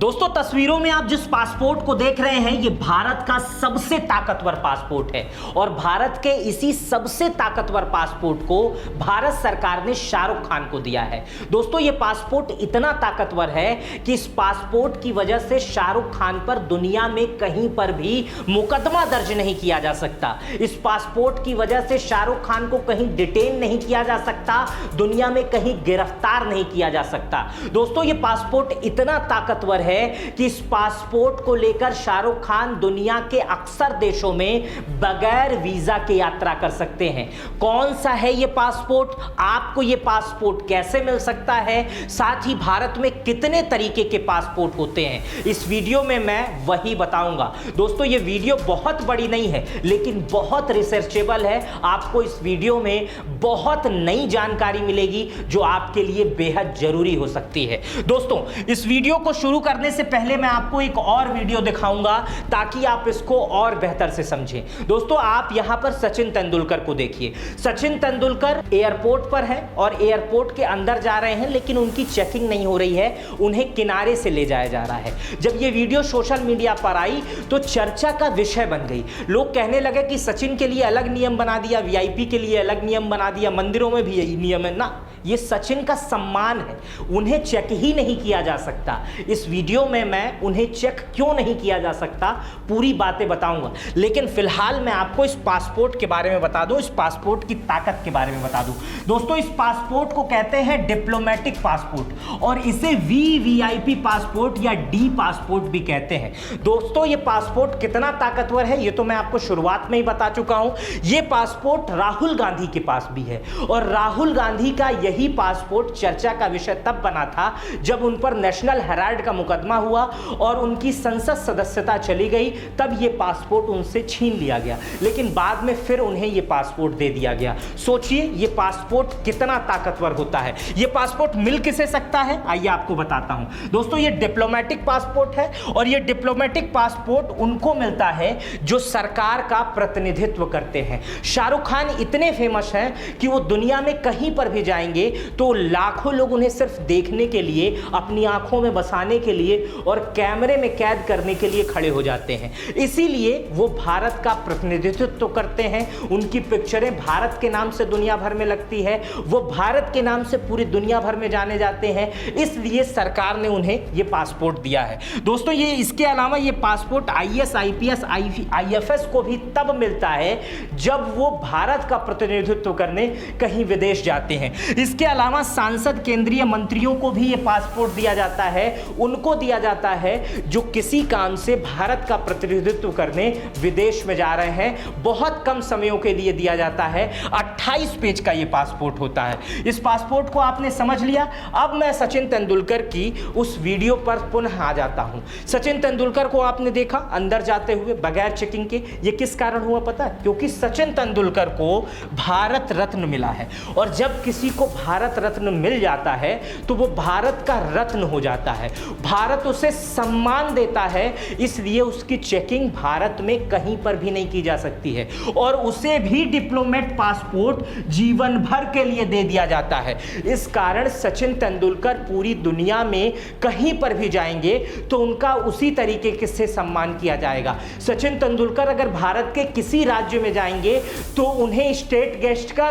दोस्तों तस्वीरों में आप जिस पासपोर्ट को देख रहे हैं ये भारत का सबसे ताकतवर पासपोर्ट है और भारत के इसी सबसे ताकतवर पासपोर्ट को भारत सरकार ने शाहरुख खान को दिया है। दोस्तों ये पासपोर्ट इतना ताकतवर है कि इस पासपोर्ट की वजह से शाहरुख खान पर दुनिया में कहीं पर भी मुकदमा दर्ज नहीं किया जा सकता। इस पासपोर्ट की वजह से शाहरुख खान को कहीं डिटेन नहीं किया जा सकता, दुनिया में कहीं गिरफ्तार नहीं किया जा सकता। दोस्तों ये पासपोर्ट इतना ताकतवर है कि इस पासपोर्ट को लेकर शाहरुख खान दुनिया के अक्सर देशों में बगैर वीजा के यात्रा कर सकते हैं। कौन सा है ये पासपोर्ट, आपको ये पासपोर्ट कैसे मिल सकता है, साथ ही भारत में कितने तरीके के पासपोर्ट होते हैं, इस वीडियो में मैं वही बताऊंगा। दोस्तों ये वीडियो बहुत बड़ी नहीं है लेकिन बहुत रिसर्चेबल है। आपको इस वीडियो में बहुत नई जानकारी मिलेगी जो आपके लिए बेहद जरूरी हो सकती है। दोस्तों इस वीडियो को शुरू करने से पहले मैं आपको एक और वीडियो दिखाऊंगा ताकि आप इसको और बेहतर से समझें। दोस्तों आप यहां पर सचिन तेंदुलकर को देखिए। सचिन तेंदुलकर एयरपोर्ट पर है और एयरपोर्ट के अंदर जा रहे हैं लेकिन उनकी चेकिंग नहीं हो रही है, उन्हें किनारे से ले जाया जा रहा है। जब ये वीडियो सोशल मीडिया पर आई तो चर्चा का विषय बन गई। लोग कहने लगे कि सचिन के लिए अलग नियम बना दिया, वीआईपी के लिए अलग नियम बना दिया, मंदिरों में भी यही नियम है ना। ये सचिन का सम्मान है, उन्हें चेक ही नहीं किया जा सकता। इस वीडियो में मैं उन्हें चेक क्यों नहीं किया जा सकता पूरी बातें बताऊंगा, लेकिन फिलहाल मैं आपको इस पासपोर्ट के बारे में बता दूं, इस पासपोर्ट की ताकत के बारे में बता दूं। दोस्तों इस पासपोर्ट को कहते हैं डिप्लोमेटिक पासपोर्ट और इसे वीवीआईपी पासपोर्ट या डी पासपोर्ट भी कहते हैं। दोस्तों ये पासपोर्ट कितना ताकतवर है ये तो मैं आपको शुरुआत में ही बता चुका हूं। ये पासपोर्ट राहुल गांधी के पास भी है और राहुल गांधी का यही पासपोर्ट चर्चा का विषय तब बना था जब उन पर नेशनल हेराल्ड का मुकदमा हुआ और उनकी संसद सदस्यता चली गई, तब यह पासपोर्ट उनसे छीन लिया गया, लेकिन बाद में फिर उन्हें यह पासपोर्ट दे दिया गया। सोचिए यह पासपोर्ट कितना ताकतवर होता है। यह पासपोर्ट मिल किसे सकता है, आइए आपको बताता हूं। दोस्तों यह डिप्लोमेटिक पासपोर्ट है और यह डिप्लोमेटिक पासपोर्ट उनको मिलता है जो सरकार का प्रतिनिधित्व करते हैं। शाहरुख खान इतने फेमस हैं कि वो दुनिया में कहीं पर भी जाएंगे तो लाखों लोग उन्हें सिर्फ देखने के लिए, अपनी आंखों में बसाने के लिए और कैमरे में कैद करने के लिए खड़े हो जाते हैं। इसीलिए वो भारत का प्रतिनिधित्व करते हैं। उनकी पिक्चरें भारत के नाम से दुनिया भर में लगती है, वो भारत के नाम से पूरी दुनिया भर में जाने जाते हैं, इसलिए सरकार ने उन्हें ये पासपोर्ट दिया है। दोस्तों ये इसके अलावा ये पासपोर्ट आईएएस, आईपीएस, आईएफएस को भी तब मिलता है जब वो भारत का प्रतिनिधित्व करने कहीं विदेश जाते हैं। इसके अलावा सांसद, केंद्रीय मंत्रियों को भी ये पासपोर्ट दिया जाता है, उनको दिया जाता है जो किसी काम से भारत का प्रतिनिधित्व करने विदेश में जा रहे हैं। बहुत कम समयों के लिए दिया जाता है। 28 पेज का ये पासपोर्ट होता है। इस पासपोर्ट को आपने समझ लिया। अब मैं सचिन तेंदुलकर की उस वीडियो पर पुनः आ जाता हूं। सचिन तेंदुलकर को आपने देखा अंदर जाते हुए बगैर चेकिंग के। ये किस कारण हुआ पता है? क्योंकि सचिन तेंदुलकर को भारत रत्न मिला है और जब किसी को भारत रत्न मिल जाता है तो वो भारत का रत्न हो जाता है। भारत उसे सम्मान देता है, इसलिए उसकी चेकिंग भारत में कहीं पर भी नहीं की जा सकती है और उसे भी डिप्लोमेट पासपोर्ट जीवन भर के लिए दे दिया जाता है। इस कारण सचिन तेंदुलकर पूरी दुनिया में कहीं पर भी जाएंगे तो उनका उसी तरीके से सम्मान किया जाएगा। सचिन तेंदुलकर अगर भारत के किसी राज्य में जाएंगे तो उन्हें स्टेट गेस्ट का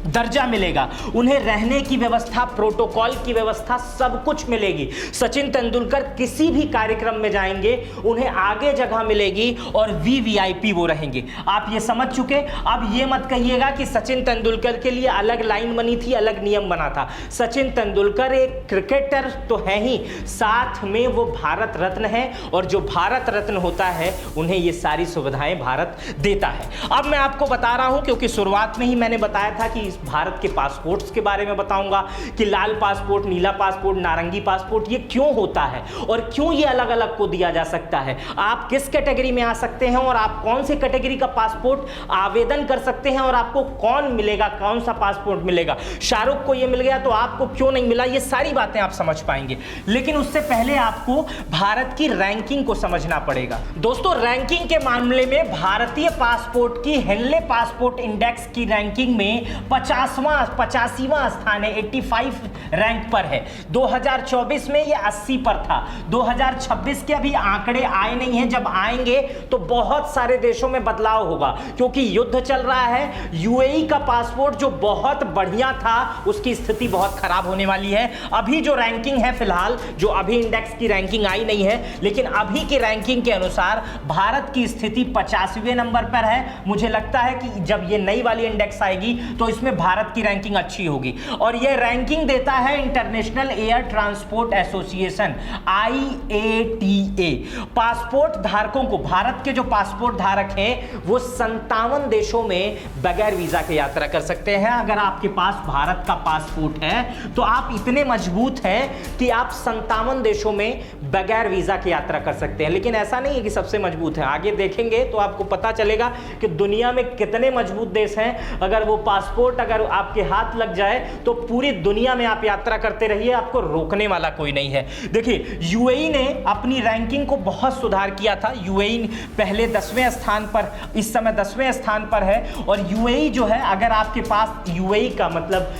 दर्जा मिलेगा, उन्हें रहने की व्यवस्था, प्रोटोकॉल की व्यवस्था सब कुछ मिलेगी। सचिन तेंदुलकर किसी भी कार्यक्रम में जाएंगे उन्हें आगे जगह मिलेगी और वीवीआईपी वो रहेंगे। आप ये समझ चुके। अब ये मत कहिएगा कि सचिन तेंदुलकर के लिए अलग लाइन बनी थी, अलग नियम बना था। सचिन तेंदुलकर एक क्रिकेटर तो है ही, साथ में वो भारत रत्न है और जो भारत रत्न होता है उन्हें ये सारी सुविधाएं भारत देता है। अब मैं आपको बता रहा हूं क्योंकि शुरुआत में ही मैंने बताया था कि भारत के पासपोर्ट्स के बारे में बताऊंगा कि लाल पासपोर्ट, नीला पासपोर्ट, नारंगी पासपोर्ट ये क्यों होता है और क्यों ये अलग अलग को दिया जा सकता है। आप किस कैटेगरी में आ सकते हैं और आप कौन सी कैटेगरी का पासपोर्ट आवेदन कर सकते हैं और आपको कौन मिलेगा, कौन सा पासपोर्ट मिलेगा। शाहरुख को ये मिल गया तो आपको क्यों नहीं मिला, ये सारी बातें आप समझ पाएंगे। लेकिन उससे पहले आपको भारत की रैंकिंग को समझना पड़ेगा। दोस्तों रैंकिंग के मामले में भारतीय पासपोर्ट की हेनले पासपोर्ट इंडेक्स की रैंकिंग में 85वां स्थान है, 85 रैंक पर है। 2024 में ये 80 पर था। 2026 के अभी आंकड़े आए नहीं हैं, जब आएंगे तो बहुत सारे देशों में बदलाव होगा, क्योंकि युद्ध चल रहा है। यूएई का पासपोर्ट जो बहुत बढ़िया था, उसकी स्थिति बहुत खराब होने वाली है। अभी जो रैंकिंग है फिलहाल, जो अभी इंडेक्स की रैंकिंग आई नहीं है, लेकिन अभी की रैंकिंग के अनुसार भारत की स्थिति 50वें नंबर पर है। मुझे लगता है कि जब ये नई वाली इंडेक्स आएगी तो इसमें भारत की रैंकिंग अच्छी होगी। और ये रैंकिंग देता है international air transport association, IATA। Passport धारकों को, भारत के जो पासपोर्ट धारक हैं, वो 57 देशों में बगैर वीजा के यात्रा कर सकते हैं। अगर आपके पास भारत का पासपोर्ट है तो आप इतने मजबूत हैं कि आप 57 देशों में बगैर वीजा की यात्रा कर सकते हैं। लेकिन ऐसा नहीं है कि सबसे मजबूत है, आगे देखेंगे तो आपको पता चलेगा कि दुनिया में कितने मजबूत देश हैं। अगर वो पासपोर्ट अगर आपके हाथ लग जाए तो पूरी दुनिया में आप यात्रा करते रहिए, आपको रोकने वाला कोई नहीं है। देखिए, यूएई ने अपनी रैंकिंग को बहुत सुधार किया था। यूएई पहले 10वें स्थान पर, इस समय 10वें स्थान पर है। और यूएई जो है, अगर आपके पास यूएई का मतलब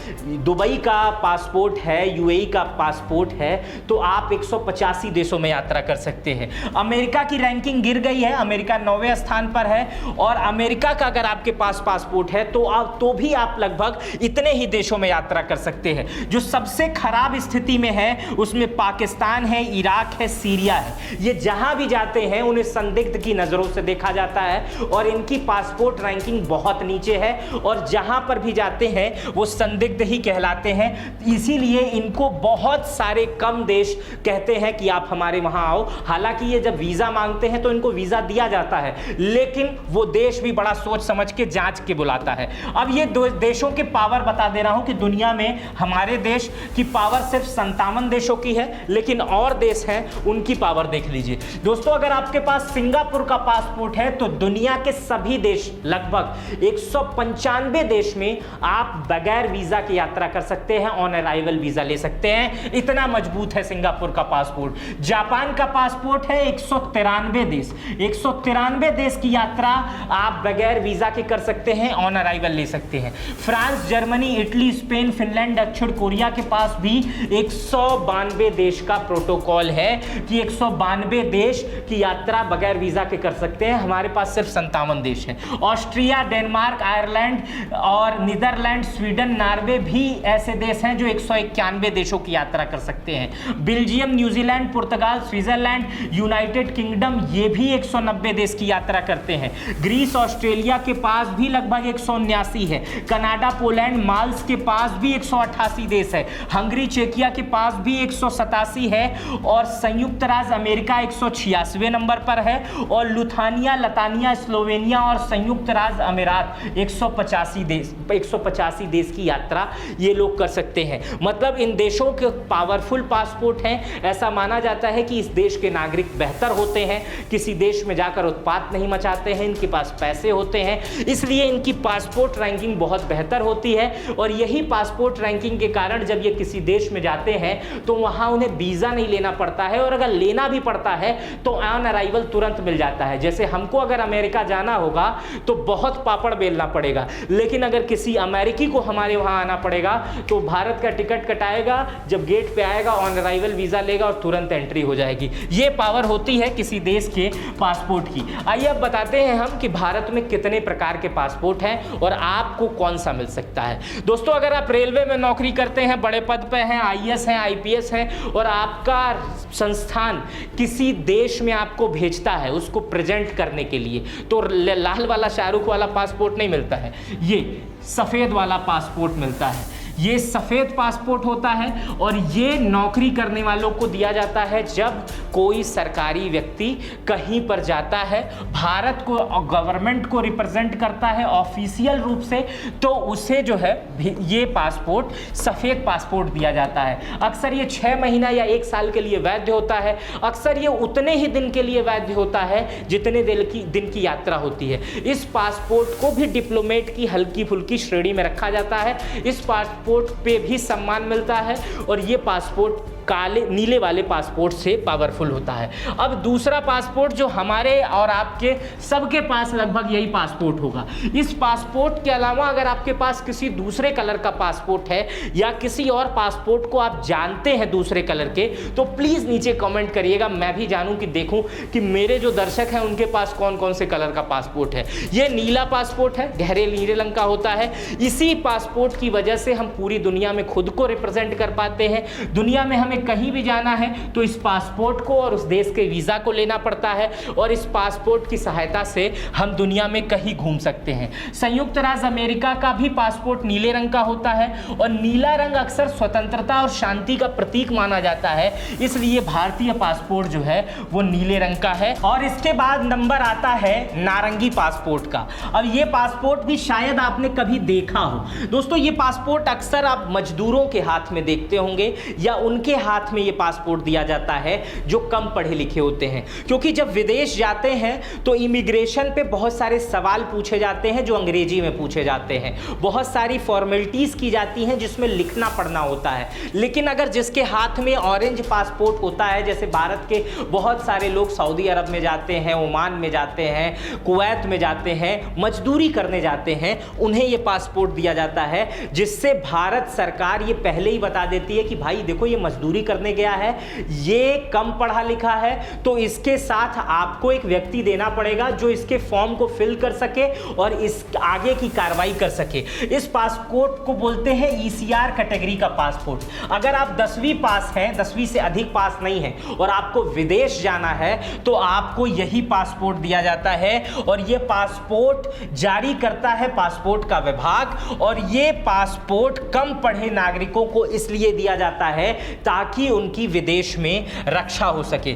दुबई का पासपोर्ट है, यूएई का पासपोर्ट है, तो आप 185 देशों में यात्रा कर सकते हैं। अमेरिका की रैंकिंग गिर गई है, अमेरिका 9वें स्थान पर है। और अमेरिका का अगर आपके पास पासपोर्ट है तो भी आप लगभग इतने ही देशों में यात्रा कर सकते हैं। जो सबसे खराब स्थिति में है उसमें पाकिस्तान है, इराक है, सीरिया है। ये जहां भी जाते हैं उन्हें संदिग्ध की नजरों से देखा जाता है और इनकी पासपोर्ट रैंकिंग बहुत नीचे है और जहां पर भी जाते हैं वो संदिग्ध ही कहलाते हैं। इसीलिए इनको बहुत सारे कम देश कहते हैं कि आप हमारे वहां आओ। हालांकि ये जब वीजा मांगते हैं तो इनको वीजा दिया जाता है, लेकिन वो देश भी बड़ा सोच समझ के जांच के बुलाता है। अब ये दो देशों के पावर बता दे रहा हूं कि दुनिया में हमारे देश की पावर सिर्फ 57 देशों की है, लेकिन और देश हैं उनकी पावर देख लीजिए दोस्तों। अगर आपके पास सिंगापुर का पासपोर्ट है तो दुनिया के सभी देश, लगभग 195 देश में आप बगैर वीजा की यात्रा कर सकते हैं, ऑन अराइवल वीजा ले सकते हैं। इतना मजबूत है सिंगापुर का पासपोर्ट। जापान का पासपोर्ट है 193 देश, 193 देश की यात्रा आप बगैर वीजा के कर सकते हैं, ऑन अराइवल ले सकते हैं। France, Germany, Italy, Spain, Finland, दक्षिण कोरिया के पास भी 192 देश का प्रोटोकॉल है कि 192 देश की यात्रा बगैर वीजा के कर सकते हैं। हमारे पास सिर्फ 57 देश हैं। ऑस्ट्रिया, डेनमार्क, आयरलैंड और नीदरलैंड, स्वीडन, नॉर्वे भी ऐसे देश हैं जो 191 देशों की यात्रा कर सकते हैं। बेल्जियम, न्यूजीलैंड, पुर्तगाल, स्विट्जरलैंड, यूनाइटेड किंगडम, ये भी 190 देश की यात्रा करते हैं। ग्रीस, ऑस्ट्रेलिया के पास भी लगभग 179 है। कनाडा, पोलैंड, माल्स के पास भी 188 देश है। हंगरी, चेकिया के पास भी 187 है। और संयुक्त राज्य अमेरिका 186वें नंबर पर है। और लुथानिया, लतानिया, स्लोवेनिया और संयुक्त राज्य अमीरात 185 देश की यात्रा ये लोग कर सकते हैं। मतलब इन देशों के पावरफुल पासपोर्ट हैं। ऐसा माना जाता है कि इस देश के नागरिक बेहतर होते हैं, किसी देश में जाकर उत्पात नहीं मचाते हैं, इनके पास पैसे होते हैं, इसलिए इनकी पासपोर्ट रैंकिंग बहुत बेहतर होती है। और यही पासपोर्ट रैंकिंग के कारण जब ये किसी देश में जाते हैं तो वहां उन्हें वीजा नहीं लेना पड़ता है, और अगर लेना भी पड़ता है तो ऑन अराइवल तुरंत मिल जाता है। जैसे हमको अगर अमेरिका जाना होगा तो बहुत पापड़ बेलना पड़ेगा, लेकिन अगर किसी अमेरिकी को हमारे वहां आना पड़ेगा तो भारत का टिकट कटाएगा, जब गेट पे आएगा ऑन अराइवल वीजा लेगा और तुरंत एंट्री हो जाएगी। ये पावर होती है किसी देश के पासपोर्ट की। आइए अब बताते हैं हम कि भारत में कितने प्रकार के पासपोर्ट हैं और आपको कौन सा मिल सकता है। दोस्तों, अगर आप रेलवे में नौकरी करते हैं, बड़े पद पे हैं, आईएएस हैं, आईपीएस हैं, और आपका संस्थान किसी देश में आपको भेजता है उसको प्रेजेंट करने के लिए, तो लाल वाला शाहरुख वाला पासपोर्ट नहीं मिलता है, ये सफेद वाला पासपोर्ट मिलता है। ये सफ़ेद पासपोर्ट होता है और ये नौकरी करने वालों को दिया जाता है जब कोई सरकारी व्यक्ति कहीं पर जाता है, भारत को गवर्नमेंट को रिप्रेजेंट करता है ऑफिशियल रूप से, तो उसे जो है ये पासपोर्ट सफ़ेद पासपोर्ट दिया जाता है। अक्सर ये 6 महीना या 1 साल के लिए वैध होता है। अक्सर ये उतने ही दिन के लिए वैध होता है जितने दिन की यात्रा होती है। इस पासपोर्ट को भी डिप्लोमेट की हल्की फुल्की श्रेणी में रखा जाता है। इस पासपोर्ट पे भी सम्मान मिलता है और ये पासपोर्ट काले नीले वाले पासपोर्ट से पावरफुल होता है। अब दूसरा पासपोर्ट जो हमारे और आपके सबके पास लगभग यही पासपोर्ट होगा। इस पासपोर्ट के अलावा अगर आपके पास किसी दूसरे कलर का पासपोर्ट है या किसी और पासपोर्ट को आप जानते हैं दूसरे कलर के, तो प्लीज नीचे कमेंट करिएगा, मैं भी जानूं कि देखूं कि मेरे जो दर्शक हैं उनके पास कौन कौन से कलर का पासपोर्ट है। ये नीला पासपोर्ट है, गहरे नीले रंग का होता है। इसी पासपोर्ट की वजह से हम पूरी दुनिया में खुद को रिप्रेजेंट कर पाते हैं। दुनिया में हमें कहीं भी जाना है तो इस पासपोर्ट को और उस देश के वीजा को लेना पड़ता है, और इस पासपोर्ट की सहायता से हम दुनिया में कहीं घूम सकते हैं। संयुक्त राज्य अमेरिका का भी पासपोर्ट नीले रंग का होता है, और नीला रंग अक्सर स्वतंत्रता और शांति का प्रतीक माना जाता है, इसलिए भारतीय पासपोर्ट जो है वो नीले रंग का है। और इसके बाद नंबर आता है नारंगी पासपोर्ट का। अब ये पासपोर्ट भी शायद आपने कभी देखा हो। दोस्तों, ये पासपोर्ट अक्सर आप मजदूरों के हाथ में देखते होंगे, या उनके हाथ में ये पासपोर्ट दिया जाता है जो कम पढ़े लिखे होते हैं, क्योंकि जब विदेश जाते हैं तो इमिग्रेशन पे बहुत सारे सवाल पूछे जाते हैं जो अंग्रेजी में पूछे जाते हैं। बहुत सारी फॉर्मेलिटीज की जाती हैं जिसमें लिखना पढ़ना होता है। लेकिन अगर जिसके हाथ में ऑरेंज पासपोर्ट होता है, जैसे भारत के बहुत सारे लोग सऊदी अरब में जाते हैं, ओमान में जाते हैं, कुवैत में जाते हैं, मजदूरी करने जाते हैं, उन्हें यह पासपोर्ट दिया जाता है, जिससे भारत सरकार ये पहले ही बता देती है कि भाई देखो ये मजदूरी करने गया है, ये कम पढ़ा लिखा है, तो इसके साथ आपको एक व्यक्ति देना पड़ेगा जो इसके फॉर्म को फिल कर सके और इस आगे की कार्रवाई कर सके। इस पासपोर्ट को बोलते हैं ईसीआर कैटेगरी का पासपोर्ट। अगर आप 10वीं पास हैं, 10वीं से अधिक पास नहीं है, और आपको विदेश जाना है तो आपको यही पासपोर्ट दिया जाता है, और यह पासपोर्ट जारी करता है पासपोर्ट का विभाग। और यह पासपोर्ट कम पढ़े नागरिकों को इसलिए दिया जाता है ताकि उनकी विदेश में रक्षा हो सके।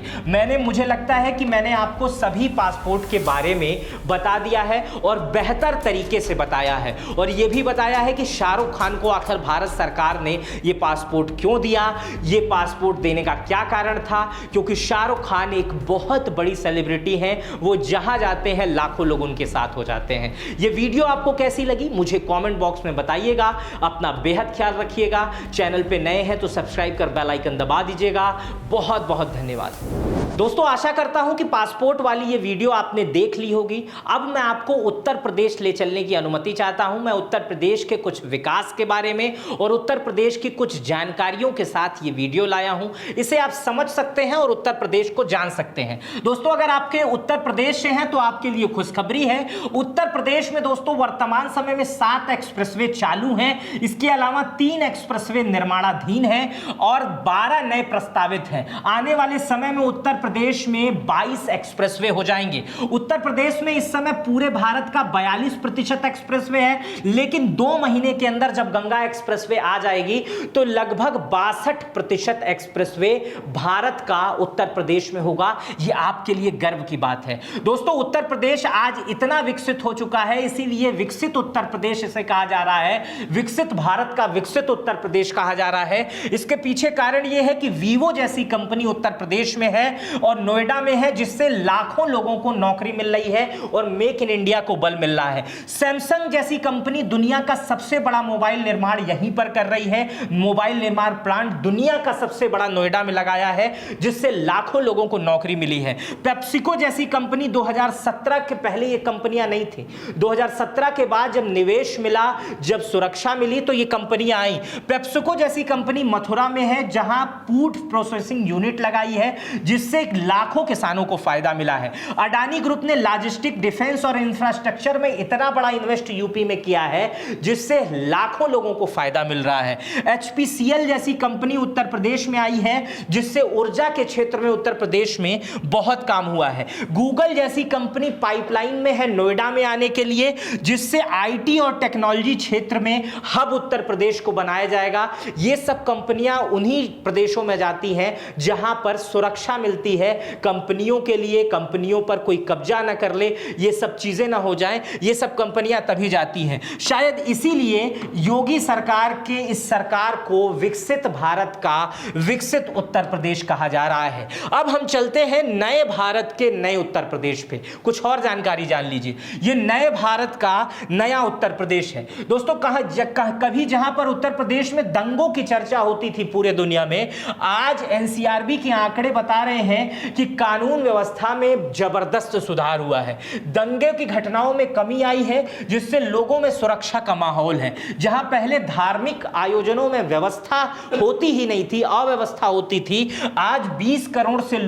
मुझे लगता है कि मैंने आपको सभी पासपोर्ट के बारे में बता दिया है और बेहतर तरीके से बताया है, और यह भी बताया है कि शाहरुख खान को आखिर भारत सरकार ने यह पासपोर्ट क्यों दिया, यह पासपोर्ट देने का क्या कारण था। क्योंकि शाहरुख खान एक बहुत बड़ी सेलिब्रिटी हैं, वो जहां जाते हैं लाखों लोग उनके साथ हो जाते हैं। यह वीडियो आपको कैसी लगी मुझे कमेंट बॉक्स में बताइएगा। अपना बेहद ख्याल रखिएगा। चैनल पे नए हैं तो सब्सक्राइब कर बेल आइकन दबा दीजिएगा। बहुत बहुत धन्यवाद। दोस्तों, आशा करता हूं कि पासपोर्ट वाली ये वीडियो आपने देख ली होगी। अब मैं आपको उत्तर प्रदेश ले चलने की अनुमति चाहता हूं। मैं उत्तर प्रदेश के कुछ विकास के बारे में और उत्तर प्रदेश की कुछ जानकारियों के साथ ये वीडियो लाया हूं। इसे आप समझ सकते हैं और उत्तर प्रदेश को जान सकते हैं। दोस्तों, अगर आपके उत्तर प्रदेश से हैं तो आपके लिए खुशखबरी है। उत्तर प्रदेश में दोस्तों वर्तमान समय में 7 एक्सप्रेसवे चालू हैं। इसके अलावा 3 एक्सप्रेसवे निर्माणाधीन हैं और 12 नए प्रस्तावित हैं। आने वाले समय में उत्तर प्रदेश में 22 एक्सप्रेसवे हो जाएंगे। उत्तर प्रदेश में इस समय पूरे भारत का 42% एक्सप्रेसवे है, लेकिन 2 महीने के अंदर जब गंगा एक्सप्रेसवे आ जाएगी तो लगभग 62% एक्सप्रेसवे भारत का उत्तर प्रदेश में होगा। यह आपके लिए गर्व की बात है। दोस्तों, उत्तर प्रदेश आज इतना विकसित हो चुका है, इसीलिए विकसित उत्तर प्रदेश इसे कहा जा रहा है। विकसित भारत का विकसित उत्तर प्रदेश कहा जा रहा है। इसके पीछे कारण यह है कि वीवो जैसी कंपनी उत्तर प्रदेश में है और नोएडा में है, जिससे लाखों लोगों को नौकरी मिल रही है और मेक इन इंडिया को बल मिल रहा है। सैमसंग जैसी कंपनी दुनिया का सबसे बड़ा मोबाइल निर्माण यहीं पर कर रही है। मोबाइल निर्माण प्लांट दुनिया का सबसे बड़ा नोएडा में लगाया है, जिससे लाखों लोगों को नौकरी मिली है। पेप्सिको जैसी कंपनी 2017 के पहले ये कंपनियां नहीं थी। 2017 के बाद जब निवेश मिला, जब सुरक्षा मिली, तो ये कंपनियां आई। पेप्सिको जैसी कंपनी मथुरा में है, जहां फूड प्रोसेसिंग यूनिट लगाई है, जिससे लाखों किसानों को फायदा मिला है। अडानी ग्रुप ने लॉजिस्टिक, डिफेंस और इंफ्रास्ट्रक्चर में इतना बड़ा इन्वेस्ट यूपी में किया है, जिससे लाखों लोगों को फायदा मिल रहा है। एचपीसीएल जैसी कंपनी उत्तर प्रदेश में आई है, जिससे ऊर्जा के क्षेत्र में उत्तर प्रदेश में बहुत काम हुआ है। गूगल जैसी कंपनी पाइपलाइन में है नोएडा में आने के लिए, जिससे आईटी और टेक्नोलॉजी क्षेत्र में हब उत्तर प्रदेश को बनाया जाएगा। ये सब कंपनियां उन्हीं प्रदेशों में जाती हैं जहां पर सुरक्षा मिलती होती है कंपनियों के लिए, कंपनियों पर कोई कब्जा ना कर ले, ये सब चीजें ना हो जाएं, ये सब कंपनियां तभी जाती हैं। शायद इसीलिए योगी सरकार के इस सरकार को विकसित भारत का विकसित उत्तर प्रदेश कहा जा रहा है। अब हम चलते हैं नए भारत के नए उत्तर प्रदेश पे, कुछ और जानकारी जान लीजिए। ये नए भारत का नया उत्तर प्रदेश है दोस्तों। कभी जहां पर उत्तर प्रदेश में दंगों की चर्चा होती थी पूरे दुनिया में, आज एनसीआरबी के आंकड़े बता रहे हैं कि कानून व्यवस्था में जबरदस्त सुधार हुआ है, दंगे की घटनाओं में कमी आई है, जिससे लोगों में सुरक्षा का माहौल है। जहां पहले धार्मिक आयोजनों में व्यवस्था होती ही नहीं थी, अव्यवस्था होती थी, आज 20 करोड़ से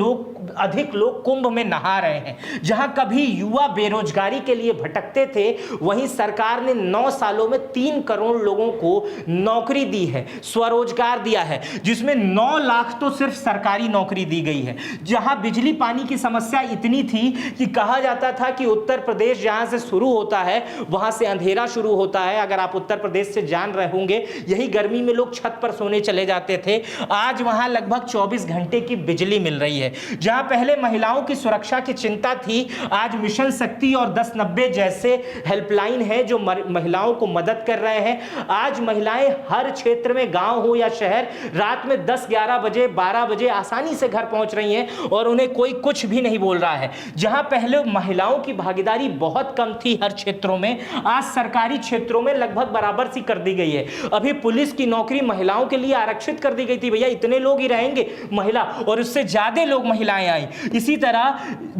अधिक लोग कुंभ में नहा रहे हैं। जहां कभी युवा बेरोजगारी के लिए भटकते थे, वहीं सरकार ने 9 सालों में 3 करोड़ लोगों को नौकरी दी है, स्वरोजगार दिया है, जिसमें 9 लाख तो सिर्फ सरकारी नौकरी दी गई है। जहां बिजली पानी की समस्या इतनी थी कि कहा जाता था कि उत्तर प्रदेश जहां से शुरू होता है वहां से अंधेरा शुरू होता है। अगर आप उत्तर प्रदेश से जान रहे होंगे, यही गर्मी में लोग छत पर सोने चले जाते थे, आज वहां लगभग 24 घंटे की बिजली मिल रही है। जहां पहले महिलाओं की सुरक्षा की चिंता थी, आज मिशन शक्ति और 1090 जैसे हेल्पलाइन है जो महिलाओं को मदद कर रहे हैं। आज महिलाएं हर क्षेत्र में, गांव हो या शहर, रात में 10, 11 बजे, 12 बजे आसानी से घर पहुंच रही हैं और उन्हें कोई कुछ भी नहीं बोल रहा है। जहां पहले महिलाओं की भागीदारी बहुत कम थी हर क्षेत्रों में, आज सरकारी क्षेत्रों में लगभग बराबर सी कर दी गई है। अभी पुलिस की नौकरी महिलाओं के लिए आरक्षित कर दी गई थी, भैया इतने लोग ही रहेंगे महिला, और उससे ज्यादा लोग महिलाएं आई। इसी तरह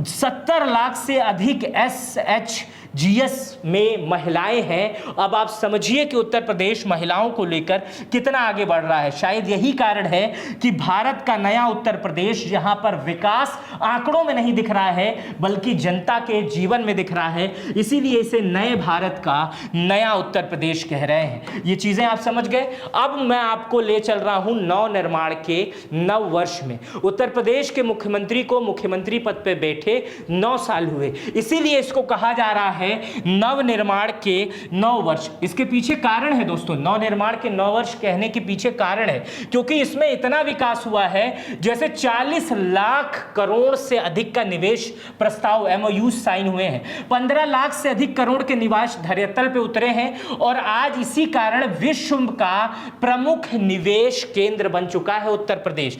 70 लाख से अधिक SHGS में महिलाएं हैं। अब आप समझिए कि उत्तर प्रदेश महिलाओं को लेकर कितना आगे बढ़ रहा है। शायद यही कारण है कि भारत का नया उत्तर प्रदेश, जहां पर विकास आंकड़ों में नहीं दिख रहा है बल्कि जनता के जीवन में दिख रहा है, इसीलिए इसे नए भारत का नया उत्तर प्रदेश कह रहे हैं। ये चीजें आप समझ गए। अब मैं आपको ले चल रहा हूं नव निर्माण के नव वर्ष में। उत्तर प्रदेश के मुख्यमंत्री को मुख्यमंत्री पद पे बैठे 9 साल हुए, इसीलिए इसको कहा जा रहा है नव निर्माण के 9 वर्ष। इसके पीछे कारण है दोस्तों, नव निर्माण के 9 वर्ष कहने के पीछे कारण है क्योंकि इसमें इतना विकास हुआ है, जैसे 40 लाख करोड़ से अधिक का निवेश प्रस्ताव MOU साइन हुए हैं, 15 लाख से अधिक करोड़ के निवेश धरातल पे उतरे हैं और आज इसी कारण विश्व का प्रमुख निवेश केंद्र बन चुका है उत्तर प्रदेश।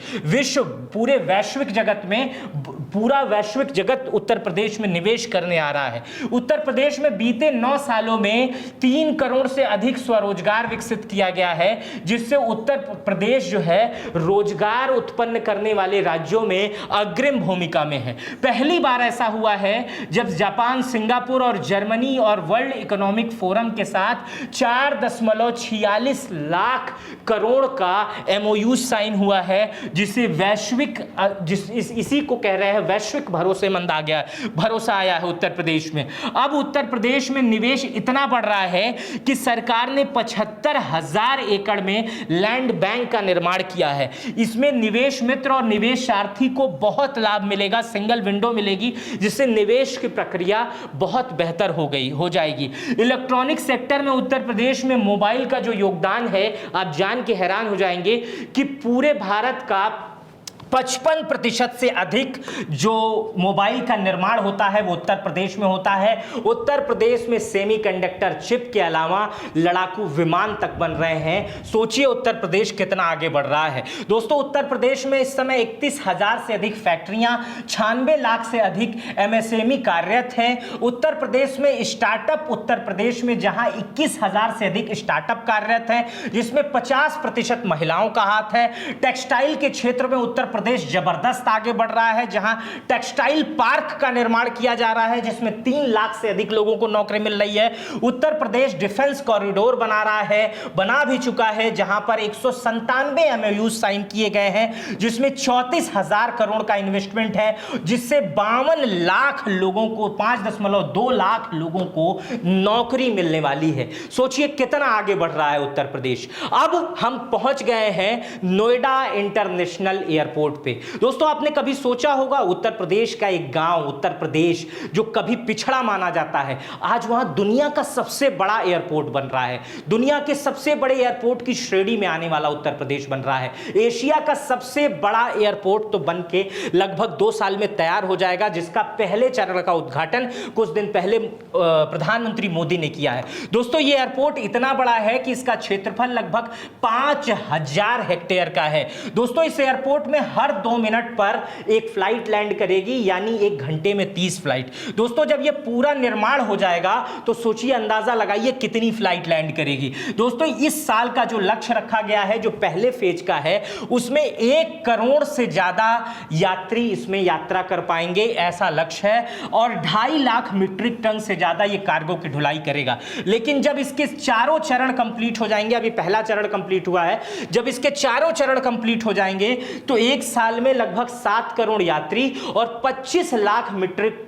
पूरे वैश्विक जगत में, पूरा वैश्विक जगत उत्तर प्रदेश में निवेश करने आ रहा है। उत्तर प्रदेश में बीते 9 सालों में 3 करोड़ से अधिक स्वरोजगार विकसित किया गया है, जिससे उत्तर प्रदेश जो है रोजगार उत्पन्न करने वाले राज्यों में अग्रिम भूमिका में है। पहली बार ऐसा हुआ है जब जापान, सिंगापुर और जर्मनी और वर्ल्ड इकोनॉमिक फोरम के साथ 4.46 लाख करोड़ का MOU साइन हुआ है, जिसे वैश्विक इसी को कह रहे हैं वैश्विक भरोसा आया है उत्तर प्रदेश में। अब उत्तर प्रदेश में निवेश इतना बढ़ रहा है कि सरकार ने 75,000 एकड़ में लैंड बैंक का निर्माण किया है। इसमें निवेश मित्र और निवेशार्थी को बहुत लाभ मिलेगा, सिंगल विंडो मिलेगी, जिससे निवेश की प्रक्रिया बहुत बेहतर हो जाएगी। इलेक्ट्रॉनिक सेक्टर में उत्तर प्रदेश में मोबाइल का जो योगदान है, आप जान के हैरान हो जाएंगे कि पूरे भारत का 55% से अधिक जो मोबाइल का निर्माण होता है वो उत्तर प्रदेश में होता है। उत्तर प्रदेश में सेमीकंडक्टर चिप के अलावा लड़ाकू विमान तक बन रहे हैं। सोचिए उत्तर प्रदेश कितना आगे बढ़ रहा है। दोस्तों, उत्तर प्रदेश में इस समय 31,000 से अधिक फैक्ट्रियां, 96 लाख से अधिक MSME कार्यरत हैं। उत्तर प्रदेश में स्टार्टअप, उत्तर प्रदेश में जहां 21,000 से अधिक स्टार्टअप कार्यरत हैं, जिसमें 50% महिलाओं का हाथ है। टेक्सटाइल के क्षेत्र में उत्तर प्रदेश जबरदस्त आगे बढ़ रहा है, जहां टेक्सटाइल पार्क का निर्माण किया जा रहा है, जिसमें 3 लाख से अधिक लोगों को नौकरी मिल रही है। उत्तर प्रदेश डिफेंस कॉरिडोर बना रहा है, बना भी चुका है, जहां पर 197 MOU साइन किए गए हैं, जिसमें 34,000 करोड़ का इन्वेस्टमेंट है, जिससे 52 लाख लोगों को, 5.2 लाख लोगों को नौकरी मिलने वाली है। सोचिए कितना आगे बढ़ रहा है उत्तर प्रदेश। अब हम पहुंच गए हैं नोएडा इंटरनेशनल एयरपोर्ट एयरपोर्ट पे। दोस्तों आपने कभी सोचा होगा उत्तर प्रदेश का एक गांव, उत्तर प्रदेश जो कभी पिछड़ा माना जाता है, आज वहां दुनिया का सबसे बड़ा एयरपोर्ट बन रहा है। दुनिया के सबसे बड़े एयरपोर्ट की श्रेणी में आने वाला उत्तर प्रदेश बन रहा है। एशिया का सबसे बड़ा एयरपोर्ट तो बन के लगभग 2 साल में तैयार हो जाएगा, जिसका पहले चरण का उद्घाटन कुछ दिन पहले प्रधानमंत्री मोदी ने किया है। दोस्तों ये एयरपोर्ट इतना बड़ा है कि इसका क्षेत्रफल लगभग 5000 हेक्टेयर का है। दोस्तों इस एयरपोर्ट में हर 2 मिनट पर एक फ्लाइट लैंड करेगी, यानी 1 घंटे में 30 फ्लाइट। दोस्तों जब यह पूरा निर्माण हो जाएगा तो सोचिए, अंदाजा लगाइए कितनी फ्लाइट लैंड करेगी। दोस्तों इस साल का जो लक्ष्य रखा गया है, जो पहले फेज का है, उसमें 1 करोड़ से ज्यादा यात्री इसमें यात्रा कर पाएंगे, ऐसा लक्ष्य है। और 2.5 लाख मीट्रिक टन से ज्यादा ये कार्गो की ढुलाई करेगा। लेकिन जब इसके चारों चरण कंप्लीट हो जाएंगे, अभी पहला चरण कंप्लीट हुआ है, जब इसके चारों चरण कंप्लीट हो जाएंगे तो 1 साल में लगभग 7 करोड़ यात्री और 25 लाख मीट्रिक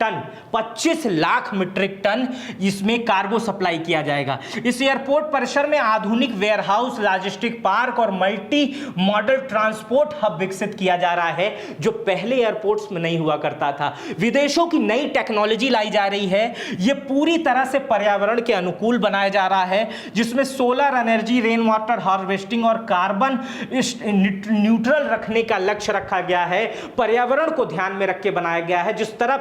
टन इसमें कार्गो सप्लाई किया जाएगा। इस एयरपोर्ट परिसर में आधुनिक वेयरहाउस, लॉजिस्टिक पार्क और मल्टी मॉडल ट्रांसपोर्ट हब विकसित किया जा रहा है, जो पहले एयरपोर्ट्स में नहीं हुआ करता था। विदेशों की नई टेक्नोलॉजी लाई जा रही है। यह पूरी तरह से पर्यावरण के अनुकूल बनाया जा रहा है, जिसमें solar energy, rain water harvesting और कार्बन न्यूट्रल रखने का लक्ष्य रखा गया है। पर्यावरण को ध्यान में रख के बनाया गया है। जिस तरह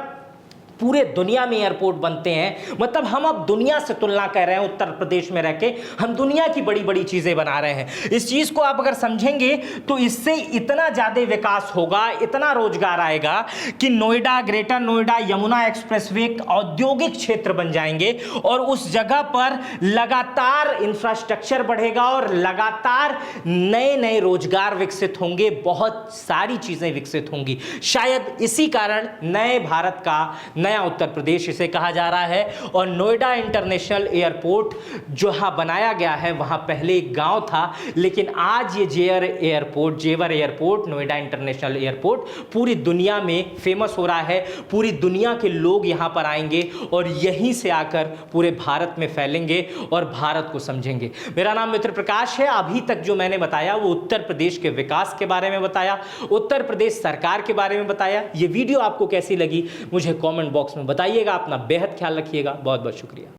पूरे दुनिया में एयरपोर्ट बनते हैं, मतलब हम अब दुनिया से तुलना कर रहे हैं, उत्तर प्रदेश में रह के हम दुनिया की बड़ी बड़ी चीजें बना रहे हैं। इस चीज को आप अगर समझेंगे तो इससे इतना ज्यादा विकास होगा, इतना रोजगार आएगा कि नोएडा, ग्रेटर नोएडा, यमुना एक्सप्रेसवे औद्योगिक क्षेत्र बन जाएंगे और उस जगह पर लगातार इंफ्रास्ट्रक्चर बढ़ेगा और लगातार नए नए रोजगार विकसित होंगे, बहुत सारी चीजें विकसित होंगी। शायद इसी कारण नए भारत का नया उत्तर प्रदेश इसे कहा जा रहा है। और नोएडा इंटरनेशनल एयरपोर्ट जहां बनाया गया है, वहां पहले एक गांव था, लेकिन आज ये जेवर एयरपोर्ट, नोएडा इंटरनेशनल एयरपोर्ट पूरी दुनिया में फेमस हो रहा है। पूरी दुनिया के लोग यहां पर आएंगे और यहीं से आकर पूरे भारत में फैलेंगे और भारत को समझेंगे। मेरा नाम मित्र प्रकाश है। अभी तक जो मैंने बताया वो उत्तर प्रदेश के विकास के बारे में बताया, उत्तर प्रदेश सरकार के बारे में बताया। ये वीडियो आपको कैसी लगी मुझे कमेंट बॉक्स में बताइएगा। अपना बेहद ख्याल रखिएगा। बहुत बहुत शुक्रिया।